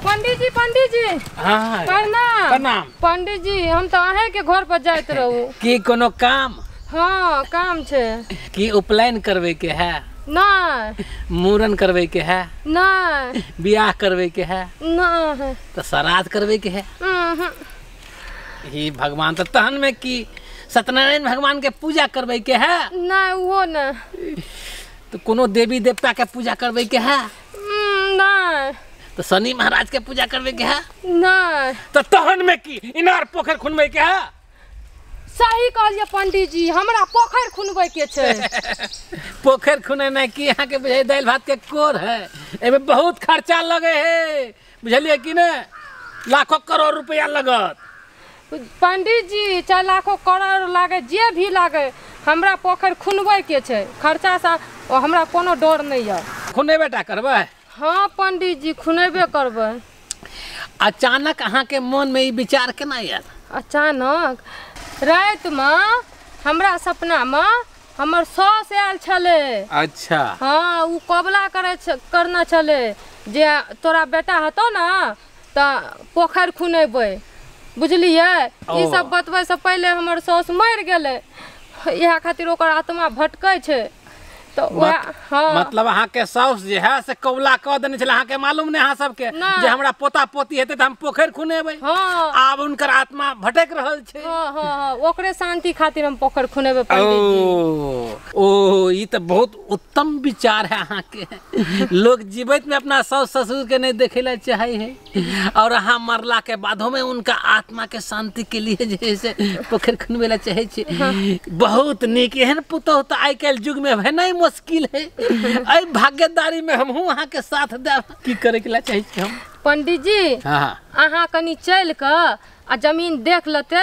पंडित जी हाँ प्रणाम। प्रणाम। पंडित जी हम तो अहे के घर पर जाइत रहू। की कोनो काम? हाँ काम छे। की उपनयन करवे के है? नहीं। मूरन करवे के है? नहीं। बियाह करवे के है? नहीं। तो श्राद्ध करवे के है? ही भगवान तो तहन में की सत्यनारायण भगवान के पूजा करवे के है? नहीं वो नहीं। तो कोनो देवी देवता के पूजा करवे के है? नहीं। तो शनि महाराज के पूजा करवे के है? नहीं। तो तहन में की इनार पोखर खुनवे के है? सही कहलिए पंडित जी, हमरा पोखर खुनबे के छे। पोखर खुनेना की यहाँ के बुझे दाल भात के कोर है, एमे बहुत खर्चा लगे है, बुझलिए कि ने? लाखों करोड़ रुपया लगत। पंडित जी चाहे लाखों करोड़ लागे जे भी लागे, हमरा पोखर खुनबे के छे। खर्चा सा हमरा कोनो डर नहीं है। खुने बेटा करबे? हाँ पंडित जी खुनेबे करबे। अचानक अहाँ के मन में ई विचार केना आयल? अचानक रात में हमरा सपना में हमर सास आयल छले। अच्छा। हाँ वो कबला करना छले जे तोरा बेटा हतो ना तो पोखर खुनेबे, बुझलिए? ई सब बतबे से पहले हमर सास मर गेले, यह खातिर ओकर आत्मा भटकै छे। तो हाँ। मतलब अहाँ के सास जे है से कबला कह देने छले, अहाँ के मालूम नहीं? अहाँ सबके जे हमरा पोता पोती हेते त हम पोखर खुनेबै। हाँ। आब उनकर आत्मा भटक रहल छे। हाँ हाँ ओकरे शांति खातिर हम पोखर खुनेबै पंडित जी। ओ ई तो बहुत उत्तम विचार है अहाँ के। लोग जीवित में अपना सास ससुर के नहीं देखेला चाहे है, और अहाँ मरला के बादों में उनका आत्मा के शांति के लिए जैसे पोखर खुनवेला चाहे छे। बहुत नीक। एहन पुतोह तो आइ काल्हि युग में है नहीं मुश्किल है। आई भाग्यदारी में हम हूँ अहाँ के साथ देव। की करे के ला चाहे छी हम? पंडित जी अहाँ कनी चल के आ जमीन देख लेते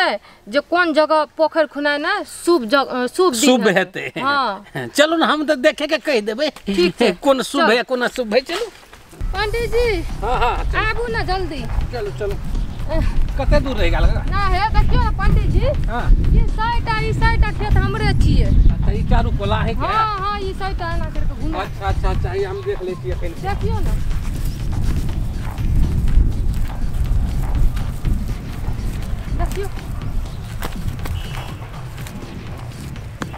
जो कौन जगह पोखर खुनाना शुभ हेते। हाँ। चलो ना हम तो देखे के कह देबे कौन शुभ है कौन अशुभ है। चलो पंडित जी। हाँ हाँ आबू ना जल्दी। चलो चलो। कते दूर रहेगा लगा? ना है देखियो पंडित जी। हाँ। ये साइटा खेत हमरे छिए। अच्छा ई चारू कोला है क्या? हाँ हाँ ये साइटा ना करके घुमा। अच्छा अच्छा अच्छा ये हम देख लेती है पहले। देखियो ना। देखियो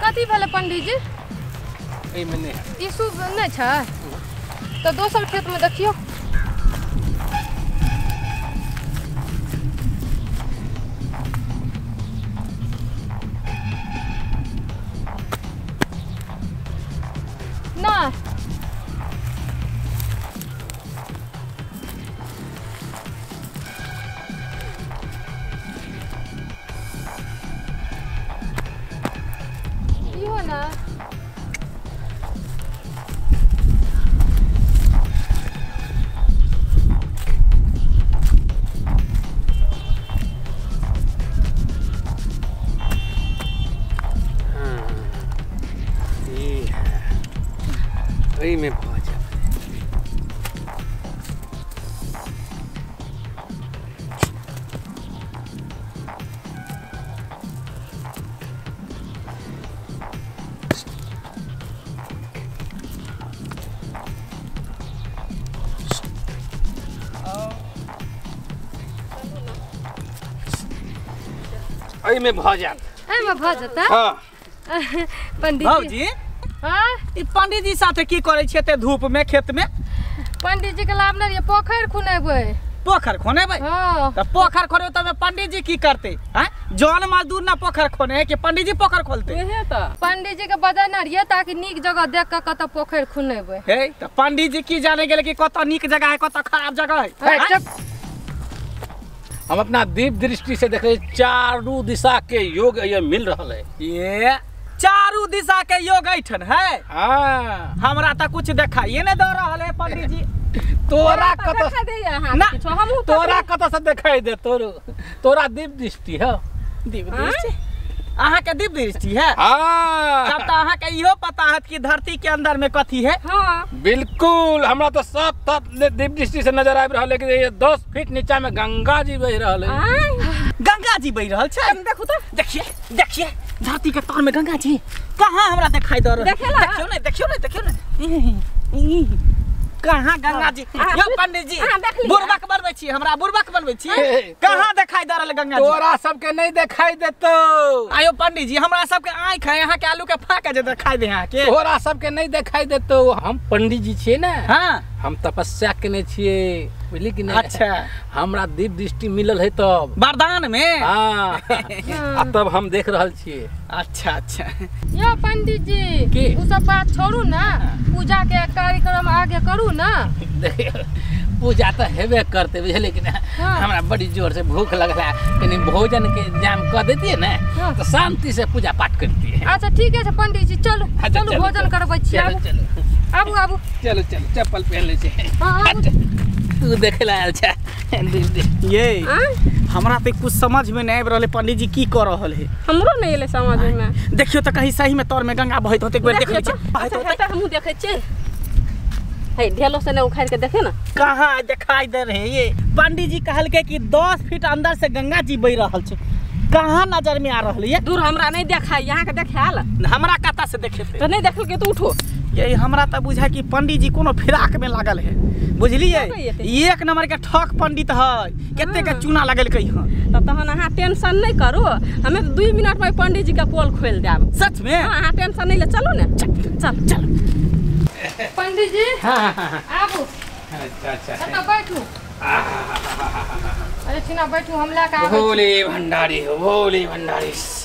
कथी भेले पंडित जी? ए मने ई शुभ नहीं छै तो दोसर खेत में देखियो। ना इहो ना। में पहुंच जाए। आई में भ जात। आई में भ जाता। हाँ। पंडित जी। हाँ ई पंडित जी साथे की करे छे ते धूप में खेत में? पंडित जी के लाभ नहीं पोखर खुनेबै। पोखर खोनेबै? हाँ। तो पोखर खोने तो पंडित जी की करते हैं? जौन मजदूर ना पोखर खोने कि पंडित जी पोखर खोलते? पंडित जी के बजाना रहिए ताकि नीक जगह देख के कत पोखर खुनेबै। हे तो पंडित जी की जाने गेले कि कत नीक जगह है कत खराब जगह है। हम अपना दीप दृष्टि से देखे चारों दिशा के योग ये मिल रहा है। ये चारों दिशा के योग ऐठन है। हाँ। हमरा तो कुछ दिखाइए नहीं दे रहा है पंडित जी। तोरा कत से दिखाई दे? तोरा दीप दृष्टि है। दीप दृष्टि अहाँ के दीप दृष्टि है? हाँ। तब तो अहाँ के इहो पता है कि धरती के अंदर में कथी है। हाँ। बिल्कुल हमरा तो सब दीप दृष्टि से नजर आ रहा है, लेकिन ये 10 फीट नीचा में गंगा जी बह रहा है। गंगा जी बह रहा है। देखो तो देखिए देखिए धरती के तर में गंगा जी कहाँ हमरा दिखाई दे रहा है? देखियो नहीं देखियो नहीं देखियो नहीं कहाँ गंगा जी यो पंडित जी बुरबक बनबै छी हमरा बुरबक बनबै छी कहाँ देखाई दे रहल गंगा जी तोरा सबके नहीं दिखाई देतो आयो पंडित जी हमरा सबके आँख है यहाँ के आलू के फाका जे देखाई दे यहाँ के तोरा सबके नहीं दिखाई देतो हम पंडित जी छिए ना हाँ हम तपस्या केने छिए बुझली कि नहीं अच्छा हमरा दिव्य दृष्टि मिलल है तब वरदान में हाँ तब हम देख रहल छिए अच्छा अच्छा यो पंडित जी की? उ सब बात छोड़ू ना पूजा के कार्यक्रम आगे करू ना देखियो पूजा तो हेबे करते बुझले कि ना हाँ। हमरा बड़ी जोर से भूख लगला कहीं भोजन के इंतजाम कर देती है ना हाँ। तो शांति से पूजा पाठ करती है अच्छा ठीक है पंडित जी चलो अच्छा, चलो चलो, भोजन चलो। करबै छी चलो चलो आबू आबू चलो चलो चप्पल पहन ले छे हाँ, आबू। तू देखेला आयल छे ये हाँ? हमरा तो कुछ समझ में नहीं आबि रहले पंडित जी की कर रहल है हमरो नहीं एले समझ में देखियो तो कहीं सही में तौर में गंगा बहत होते एक बेर देख लीजिए अच्छा हमहू देखे छी है ढेलो से ने उखाड़ के देखे ना कहाँ दिखाई दे रहे ये पंडित जी कहल के कि 10 फीट अंदर से गंगा जी बह रहल छे कहाँ नजर में आ रहल ये दूर हमरा नहीं देखाई यहाँ के देखाल हमरा कता से देखे थे तो नहीं देखल के तू उठो यही हमरा तो बुझा कि पंडित जी कोनो फिराक में लागल है बुझलिए एक नंबर के ठक पंडित है केते के चूना लगल कई हां तहन अहाँ टेंशन नहीं करू हमें 2 मिनट में पंडित जी का पोल खोल देब सच में हाँ अहाँ टेंशन नहीं ले चलो ना चल चलो पंडित जी हाँ आबू अच्छा अच्छा एतऽ बैठू अरे छिना बैठू हम ला के भोले भंडारी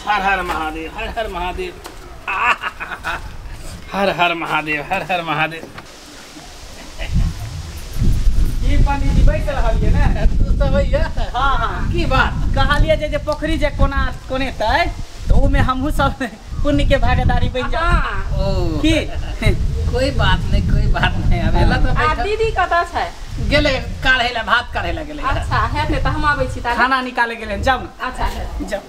हर हर महादेव हर हर महादेव हर हर महादेव ये पंडित जी बैठ रहलिए ना तू सब भैया हां हां की बात कहलिए जे पोखरी जे कोने तै तो ओमे हमहू सब पुण्य के भागीदारी बन जा ओ की कोई बात नहीं अबेला तो आ दीदी कतऽ छै गेले काढ़ेला भात काढ़ेला गेले अच्छा हेते त हम आबै छी ताले खाना निकाले गेले जाओ ना अच्छा जाओ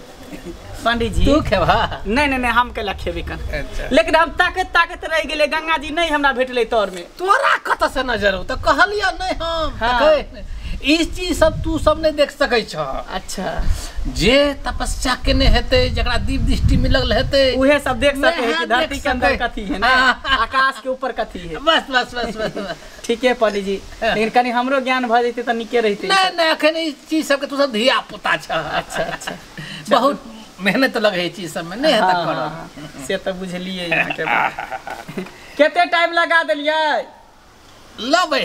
पंडित जी तू खेबा नहीं हम केला खेबे कर अच्छा लेकिन हम ताकत रह गेले गंगा जी नहीं हमरा भेटले तौर में तोरा कत से नजर हो तो कहलिया नहीं हम हाँ। देखे इस चीज सब तू सब नहीं देख सकै छ अच्छा जे तपस्या केने हेते जकरा दिव्य दृष्टि मिलल हेते उहे सब देख सके है कि नहीं, धरती देख के अंदर सके। कथी है ना आकाश के ऊपर कथी है बस ठीक है पंडित जी लेकिन कनी हमरो ज्ञान भ जैते त निके रहते नहीं अखन इस चीज सब के तू सब धिया पुता छ अच्छा बहुत मेहनत लगे चीज सब में नहीं हेता हाँ, करो हाँ, से तो बुझलिए यहाँ के बात। केते टाइम लगा देलिए लबे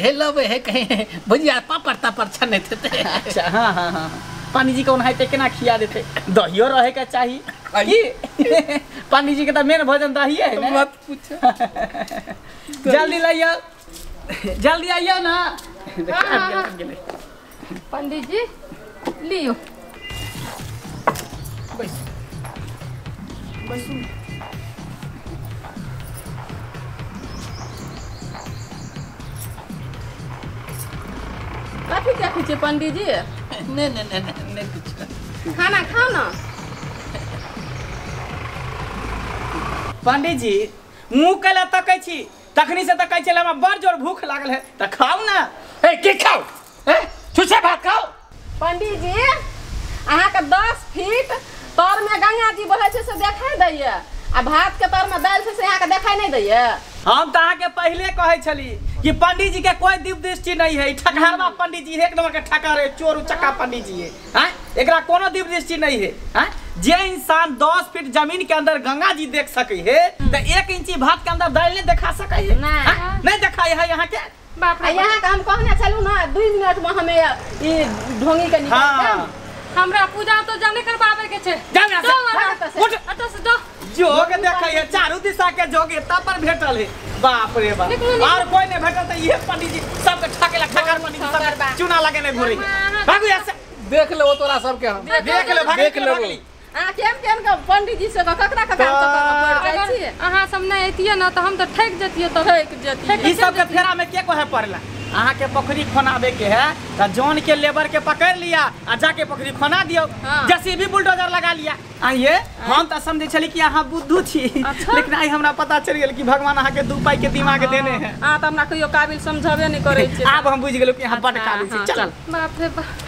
है कहीं भुजिया पापड़ तापड़ छने थे अच्छा हाँ पानी जी कौन है ते केना खिया देते दहियो रहे के चाहिए की पानी जी के तो मेन भोजन दही है ना मत पूछ जल्दी आइयो ना पंडित जी लियो कथी देखै छियै पंडित जी नहीं कुछ खाना खाओ ना पंडित जी मुंह कैला तकै छी तखनी से तकै छले हमरा बड़ जोर भूख लागल है त खाओ ना ए की खाओ ए छुछे भात खाओ पंडित जी अहाँ के 10 फीट तर में गंगा जी बहै छै से देखाई दैया आ भात के तर में दाल छै से अहाँ के देखाई नहीं दैया हम तो के पहले कहे छली कि पंडित जी के कोई दिव्य दृष्टि नहीं है ठकहरवा पंडित जी एक नंबर के ठकर है चोर उचक्का पंडित जी है हैं एकरा कोनो दिव्य दृष्टि नहीं है हैं जे इंसान 10 फीट जमीन के अंदर गंगा जी देख सके है तो 1 इंची भात के अंदर दाल नहीं दिखा सके है नहीं दिखाई है यहाँ के बाप रे यहाँ का हम कहने चलू ना 2 मिनट में हमें ये ढोंगी के निकाल देम हमरा पूजा तो जाने करबावे के छै उठ अतः से दो जोग देखै है चारू दिशा के जोगे तब पर भेटल है बाप रे बाप और कोई नहीं भेटल त ये पंडित जी सब के ठकेला ठकर पंडित जी सब चूना लगे नहीं घुरे भागू ऐसे देख लो तोरा सब के हम देख लो देख लो आ केन का पंडित जी से ककरा चक्कर में पड़ जाय छी अहाँ सब नहीं एतिए ना तो हम तो ठक जतिए तो ठक जतिए ई सब के फेरा में के कहे पड़ला अहाँ के पोखरी खोनाबे के है त जॉन के लेबर के पकड़ लिया आ जाके पोखरी खोना दियो जेसीबी बुलडोजर लगा लिया आइए हम त समझे छली कि अहाँ बुद्धू छी लेकिन आई हमरा पता चल गेल कि भगवान अहाँ के 2 पाई के दिमाग देने हैं आ त हमरा कहियो काबिल समझबे नहीं करे छी अब हम बुझ गेलौ कि अहाँ बड़ काबिल छी चल बाप रे बाप